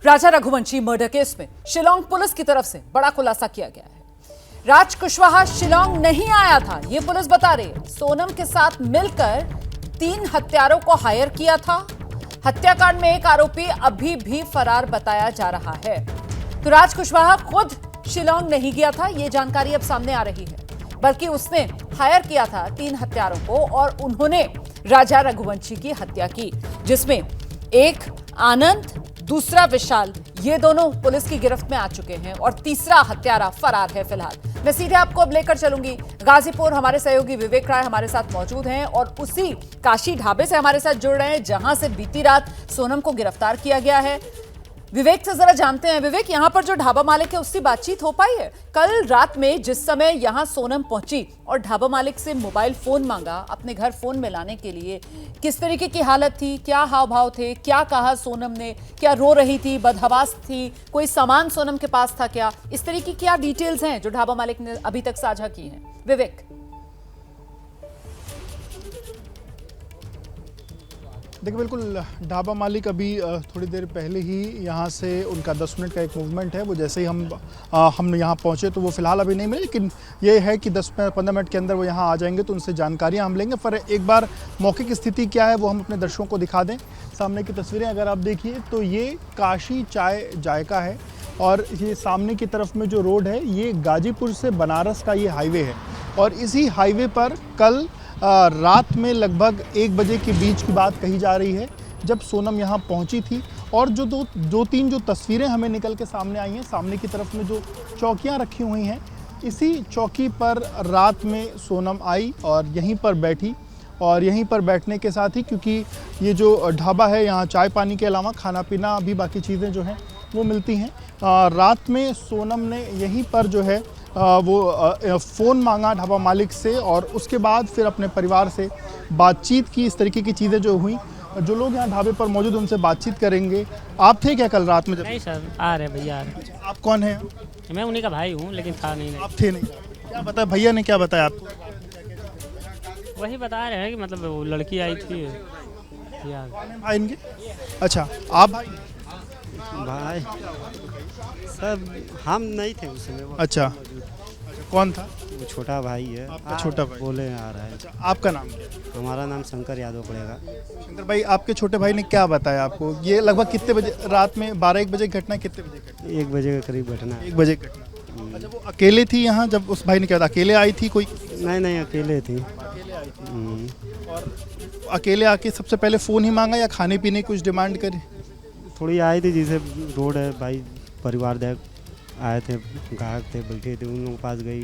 राजा Raghuvanshi murder case में Shillong police की तरफ से बड़ा खुलासा किया गया है। राज कुशवाहा शिलांग नहीं आया था, यह पुलिस बता रही है। सोनम के साथ मिलकर 3 हत्यारों को हायर किया था। हत्याकांड में एक आरोपी अभी भी फरार बताया जा रहा है। तो राज कुशवाहा खुद शिलांग नहीं गया था, यह जानकारी अब सामने आ रही है, बल्कि उसने हायर किया था 3 हत्यारों को और उन्होंने राजा रघुवंशी की हत्या की, जिसमें एक आनंद, दूसरा विशाल, ये दोनों पुलिस की गिरफ्त में आ चुके हैं और तीसरा हत्यारा फरार है फिलहाल। मैं सीधे आपको अब लेकर चलूंगी गाजीपुर। हमारे सहयोगी विवेक राय हमारे साथ मौजूद हैं और उसी काशी ढाबे से हमारे साथ जुड़ रहे हैं जहां से बीती रात सोनम को गिरफ्तार किया गया है। विवेक से जरा जानते हैं, विवेक, यहां पर जो ढाबा मालिक है उससे बातचीत हो पाई है? कल रात में जिस समय यहां सोनम पहुंची और ढाबा मालिक से मोबाइल फोन मांगा अपने घर फोन में लाने के लिए, किस तरीके की हालत थी, क्या हाव भाव थे, क्या कहा सोनम ने, क्या रो रही थी, बदहवास थी, कोई सामान सोनम के पास था क्या? इस तरह की क्या डिटेल्स हैं जो ढाबा मालिक ने अभी तक साझा की हैं? विवेक। देखिए, बिल्कुल ढाबा मालिक अभी थोड़ी देर पहले ही यहाँ से उनका 10 मिनट का एक मूवमेंट है, वो जैसे ही हम यहाँ पहुँचे तो वो फ़िलहाल अभी नहीं मिले, लेकिन ये है कि 10-15 मिनट के अंदर वो यहाँ आ जाएंगे तो उनसे जानकारियाँ हम लेंगे। पर एक बार मौके की स्थिति क्या है वो हम अपने दर्शकों को दिखा दें। सामने की तस्वीरें अगर आप देखिए तो ये काशी चाय जायका है और ये सामने की तरफ में जो रोड है ये गाजीपुर से बनारस का ये हाईवे है और इसी हाईवे पर कल रात में लगभग 1 बजे के बीच की बात कही जा रही है जब सोनम यहाँ पहुँची थी। और जो दो तीन जो तस्वीरें हमें निकल के सामने आई हैं, सामने की तरफ में जो चौकियाँ रखी हुई हैं, इसी चौकी पर रात में सोनम आई और यहीं पर बैठी। और यहीं पर बैठने के साथ ही, क्योंकि ये जो ढाबा है यहाँ चाय पानी के अलावा खाना पीना भी बाकी चीज़ें जो हैं वो मिलती हैं, रात में सोनम ने यहीं पर जो है वो फ़ोन मांगा ढाबा मालिक से और उसके बाद फिर अपने परिवार से बातचीत की। इस तरीके की चीज़ें जो हुई, जो लोग यहाँ ढाबे पर मौजूद उनसे बातचीत करेंगे। आप थे क्या कल रात में? जब नहीं सर, आ रहे भैया आ रहे। आप कौन हैं? मैं उन्हीं का भाई हूँ, लेकिन था नहीं। आप थे नहीं? क्या बताया भैया ने, क्या बताया आपको? वही बता रहे हैं कि मतलब वो लड़की आई थी यार। भाई इनके? अच्छा, आप भाई? भाई सब हम नहीं थे उस समय। अच्छा, कौन था? वो छोटा भाई है। आपका छोटा भाई? बोले आ रहा है। अच्छा, आपका नाम क्या है? हमारा नाम शंकर यादव पड़ेगा। शंकर भाई, आपके छोटे भाई ने क्या बताया आपको? ये लगभग कितने बजे रात में, 12-1 बजे की घटना, कितने बजे घटना? 1 बजे के करीब घटना है। 1 बजे की घटना। अच्छा, वो अकेले थी यहाँ जब उस भाई ने क्या था? अकेले आई थी कोई? नहीं अकेले थी। और अकेले आके सबसे पहले फ़ोन ही मांगा या खाने पीने की कुछ डिमांड करी? थोड़ी आई थी, जैसे रोड है भाई, परिवार देख आए थे, ग्राहक थे, बैठे थे, उन लोगों के पास गई,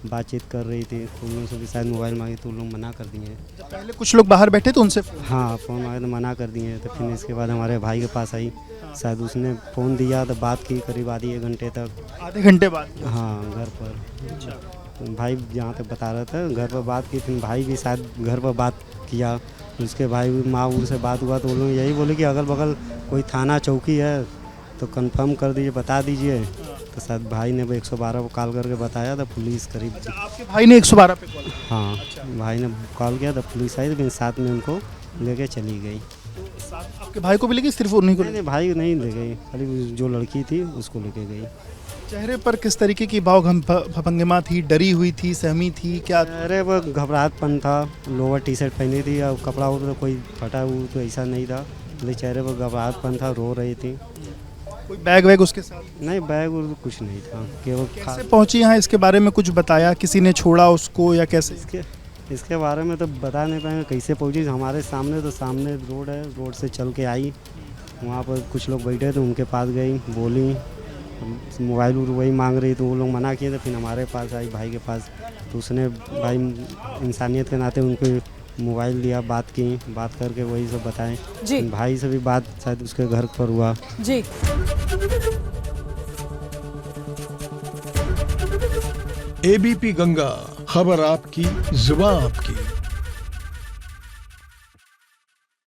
बातचीत कर रही थी। उन लोगों से भी शायद मोबाइल मांगी तो उन लोग मना कर दिए। पहले कुछ लोग बाहर बैठे तो उनसे? हाँ, फ़ोन मांगे तो मना कर दिए। तो फिर इसके बाद हमारे भाई के पास आई, शायद उसने फ़ोन दिया तो बात की करीब आधे 1 घंटे तक। आधे घंटे बाद? हाँ, घर पर। भाई जहाँ तक बता रहा था घर पर बात की, फिर भाई भी शायद घर पर बात किया। उसके भाई माँ उर से बात हुआ तो वो लोग यही बोले कि अगल बगल कोई थाना चौकी है तो कंफर्म कर दीजिए, बता दीजिए। तो शायद भाई ने 112 को कॉल करके बताया था, पुलिस करीब। आपके भाई ने 112 पे कॉल? हाँ, भाई ने कॉल किया तो पुलिस आई, तो साथ में उनको लेके चली गई। आपके भाई को भी लेके, सिर्फ उन्हीं को? नहीं, भाई नहीं ले गई, खाली जो लड़की थी उसको लेके गई। चेहरे पर किस तरीके की भाव भंगिमा थी? डरी हुई थी, सहमी थी, क्या? अरे वो घबराहटपन था। लोअर टी शर्ट पहनी थी और कपड़ा वो तो कोई फटा हुआ तो ऐसा नहीं था, लेकिन चेहरे पर घबराहटपन था, रो रही थी। कोई बैग वैग उसके साथ? नहीं, बैग और कुछ नहीं था, केवल कैसे पहुंची यहाँ, इसके बारे में कुछ बताया? किसी ने छोड़ा उसको या कैसे? इसके बारे में तो बता नहीं पाएंगे कैसे पहुंची। हमारे सामने तो सामने रोड है, रोड से चल के आई, वहाँ पर कुछ लोग बैठे थे, उनके पास गई, बोली, मोबाइल वही मांग रही तो वो लोग मना किए। तो फिर हमारे पास आई, भाई के पास, तो उसने भाई इंसानियत के नाते उनको मोबाइल दिया, बात की, बात करके वही सब बताएं जी। भाई से भी बात शायद उसके घर पर हुआ जी। एबीपी गंगा, खबर आपकी, जुबान आपकी।